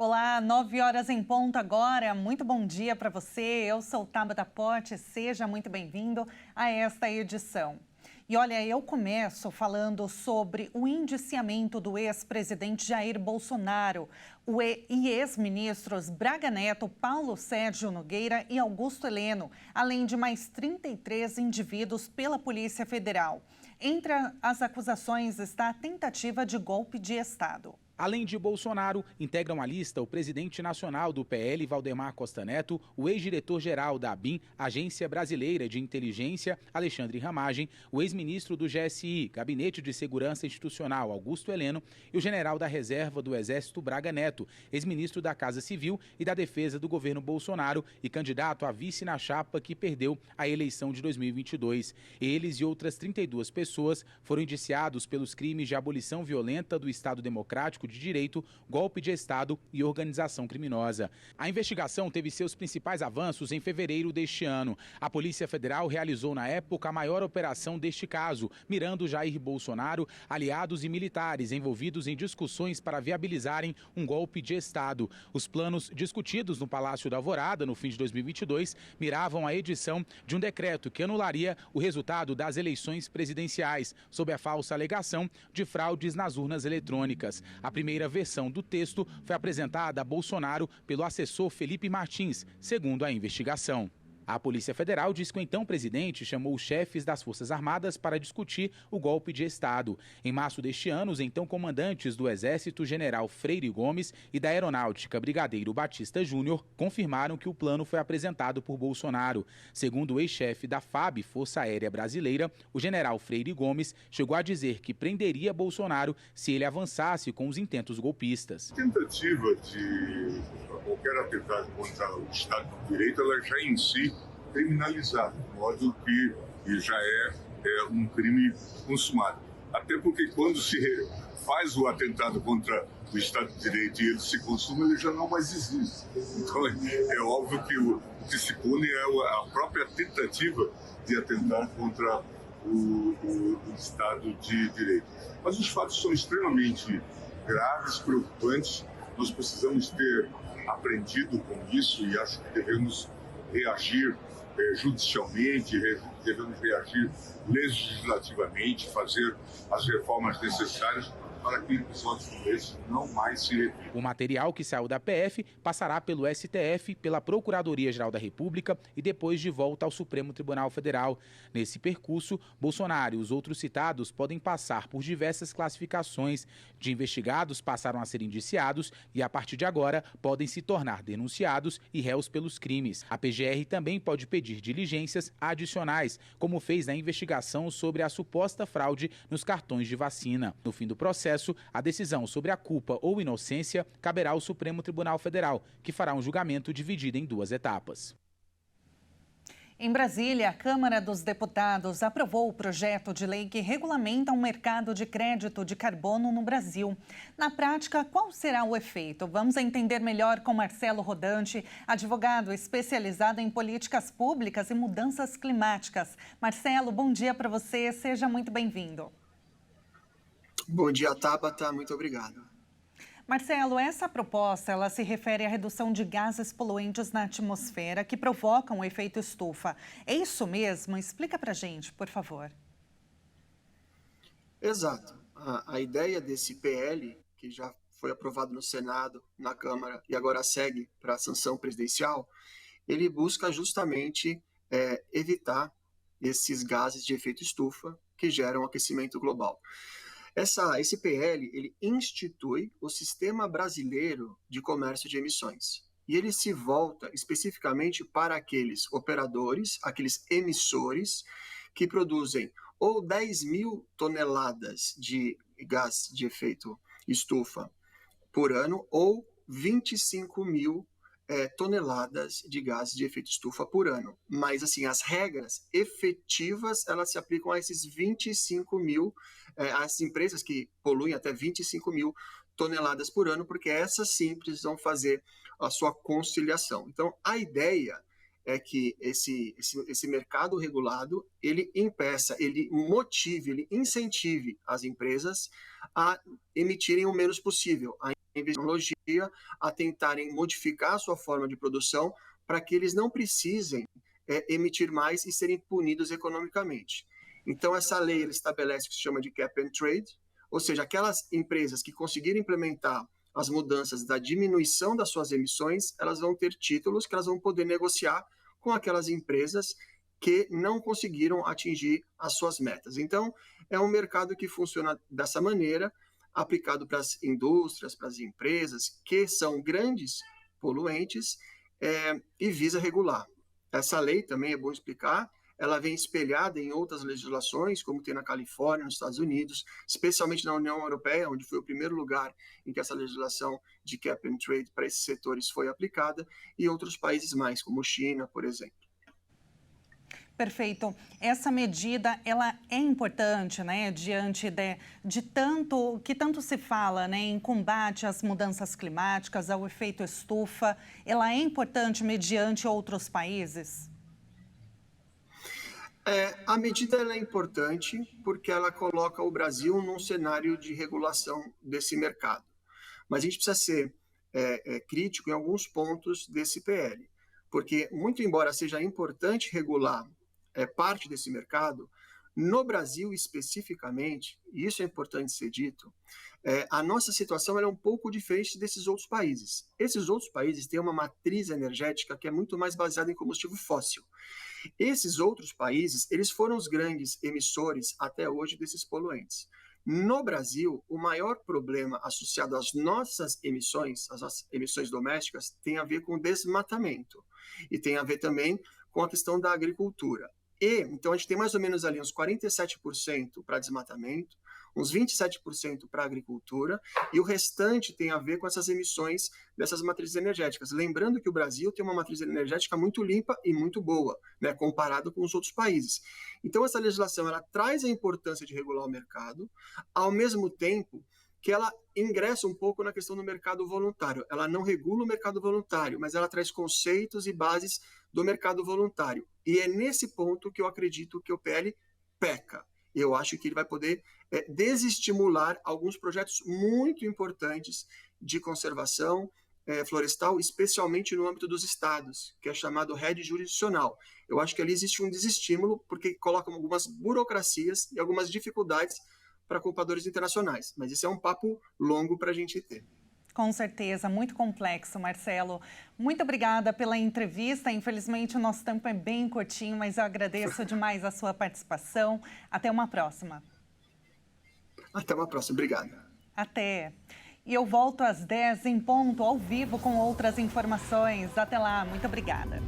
Olá, 9 horas em ponto agora. Muito bom dia para você. Eu sou Tabata Pote. Seja muito bem-vindo a esta edição. E olha, eu começo falando sobre o indiciamento do ex-presidente Jair Bolsonaro e ex-ministros Braga Neto, Paulo Sérgio Nogueira e Augusto Heleno, além de mais 33 indivíduos pela Polícia Federal. Entre as acusações está a tentativa de golpe de Estado. Além de Bolsonaro, integram a lista o presidente nacional do PL, Valdemar Costa Neto, o ex-diretor-geral da ABIN, Agência Brasileira de Inteligência, Alexandre Ramagem, o ex-ministro do GSI, Gabinete de Segurança Institucional, Augusto Heleno, e o general da Reserva do Exército, Braga Neto, ex-ministro da Casa Civil e da Defesa do governo Bolsonaro e candidato a vice na chapa que perdeu a eleição de 2022. Eles e outras 32 pessoas foram indiciados pelos crimes de abolição violenta do Estado Democrático de Direito, golpe de Estado e organização criminosa. A investigação teve seus principais avanços em fevereiro deste ano. A Polícia Federal realizou na época a maior operação deste caso, mirando Jair Bolsonaro, aliados e militares envolvidos em discussões para viabilizarem um golpe de Estado. Os planos discutidos no Palácio da Alvorada no fim de 2022 miravam a edição de um decreto que anularia o resultado das eleições presidenciais, sob a falsa alegação de fraudes nas urnas eletrônicas. A primeira versão do texto foi apresentada a Bolsonaro pelo assessor Felipe Martins, segundo a investigação. A Polícia Federal diz que o então presidente chamou os chefes das Forças Armadas para discutir o golpe de Estado. Em março deste ano, os então comandantes do Exército, General Freire Gomes, e da Aeronáutica, Brigadeiro Batista Júnior, confirmaram que o plano foi apresentado por Bolsonaro. Segundo o ex-chefe da FAB, Força Aérea Brasileira, o general Freire Gomes chegou a dizer que prenderia Bolsonaro se ele avançasse com os intentos golpistas. A tentativa de qualquer atentado contra o Estado de Direito, ela já em si criminalizado, de modo que já é um crime consumado. Até porque quando se faz o atentado contra o Estado de Direito e ele se consuma, ele já não mais existe. Então é óbvio que o que se pune é a própria tentativa de atentar contra o Estado de Direito. Mas os fatos são extremamente graves, preocupantes. Nós precisamos ter aprendido com isso e acho que devemos reagir judicialmente, devemos reagir legislativamente, fazer as reformas necessárias para que episódios como esse não mais se repitam. O material que saiu da PF passará pelo STF, pela Procuradoria-Geral da República e depois de volta ao Supremo Tribunal Federal. Nesse percurso, Bolsonaro e os outros citados podem passar por diversas classificações. De investigados passaram a ser indiciados e, a partir de agora, podem se tornar denunciados e réus pelos crimes. A PGR também pode pedir diligências adicionais, como fez na investigação sobre a suposta fraude nos cartões de vacina. No fim do processo, a decisão sobre a culpa ou inocência caberá ao Supremo Tribunal Federal, que fará um julgamento dividido em 2 etapas. Em Brasília, a Câmara dos Deputados aprovou o projeto de lei que regulamenta um mercado de crédito de carbono no Brasil. Na prática, qual será o efeito? Vamos entender melhor com Marcelo Rodante, advogado especializado em políticas públicas e mudanças climáticas. Marcelo, bom dia para você, seja muito bem-vindo. Bom dia, Tabata. Muito obrigado. Marcelo, essa proposta ela se refere à redução de gases poluentes na atmosfera que provocam o efeito estufa. É isso mesmo? Explica para a gente, por favor. Exato. A ideia desse PL, que já foi aprovado no Senado, na Câmara e agora segue para a sanção presidencial, ele busca justamente evitar esses gases de efeito estufa que geram aquecimento global. Esse PL, ele institui o Sistema Brasileiro de Comércio de Emissões. E ele se volta especificamente para aqueles operadores, aqueles emissores que produzem ou 10 mil toneladas de gás de efeito estufa por ano ou 25 mil toneladas de gases de efeito estufa por ano. Mas, assim, as regras efetivas, elas se aplicam a esses 25 mil, as empresas que poluem até 25 mil toneladas por ano, porque essas sim precisam fazer a sua conciliação. Então, a ideia é que esse mercado regulado, ele impeça, ele motive, ele incentive as empresas a emitirem o menos possível, a tecnologia, a tentarem modificar a sua forma de produção para que eles não precisem emitir mais e serem punidos economicamente. Então, essa lei estabelece o que se chama de cap and trade, ou seja, aquelas empresas que conseguirem implementar as mudanças da diminuição das suas emissões, elas vão ter títulos que elas vão poder negociar com aquelas empresas que não conseguiram atingir as suas metas. Então, é um mercado que funciona dessa maneira, aplicado para as indústrias, para as empresas que são grandes poluentes e visa regular. Essa lei também é bom explicar, ela vem espelhada em outras legislações, como tem na Califórnia, nos Estados Unidos, especialmente na União Europeia, onde foi o primeiro lugar em que essa legislação de cap and trade para esses setores foi aplicada, e outros países mais, como China, por exemplo. Perfeito. Essa medida, ela é importante, né, diante de tanto que tanto se fala, né, em combate às mudanças climáticas, ao efeito estufa. Ela é importante mediante outros países? A medida ela é importante porque ela coloca o Brasil num cenário de regulação desse mercado. Mas a gente precisa ser crítico em alguns pontos desse PL, porque, muito embora seja importante regular parte desse mercado, no Brasil especificamente, e isso é importante ser dito, a nossa situação é um pouco diferente desses outros países. Esses outros países têm uma matriz energética que é muito mais baseada em combustível fóssil. Esses outros países, eles foram os grandes emissores até hoje desses poluentes. No Brasil, o maior problema associado às nossas emissões, às nossas emissões domésticas, tem a ver com o desmatamento e tem a ver também com a questão da agricultura. Então, a gente tem mais ou menos ali uns 47% para desmatamento, uns 27% para agricultura, e o restante tem a ver com essas emissões dessas matrizes energéticas. Lembrando que o Brasil tem uma matriz energética muito limpa e muito boa, né, comparado com os outros países. Então, essa legislação ela traz a importância de regular o mercado, ao mesmo tempo que ela ingressa um pouco na questão do mercado voluntário. Ela não regula o mercado voluntário, mas ela traz conceitos e bases do mercado voluntário. E é nesse ponto que eu acredito que o PL peca. Eu acho que ele vai poder desestimular alguns projetos muito importantes de conservação florestal, especialmente no âmbito dos estados, que é chamado rede jurisdicional. Eu acho que ali existe um desestímulo, porque colocam algumas burocracias e algumas dificuldades para culpadores internacionais. Mas isso é um papo longo para a gente ter. Com certeza, muito complexo, Marcelo. Muito obrigada pela entrevista. Infelizmente, o nosso tempo é bem curtinho, mas eu agradeço demais a sua participação. Até uma próxima. Até uma próxima. Obrigado. Até. E eu volto às 10 em ponto, ao vivo, com outras informações. Até lá. Muito obrigada.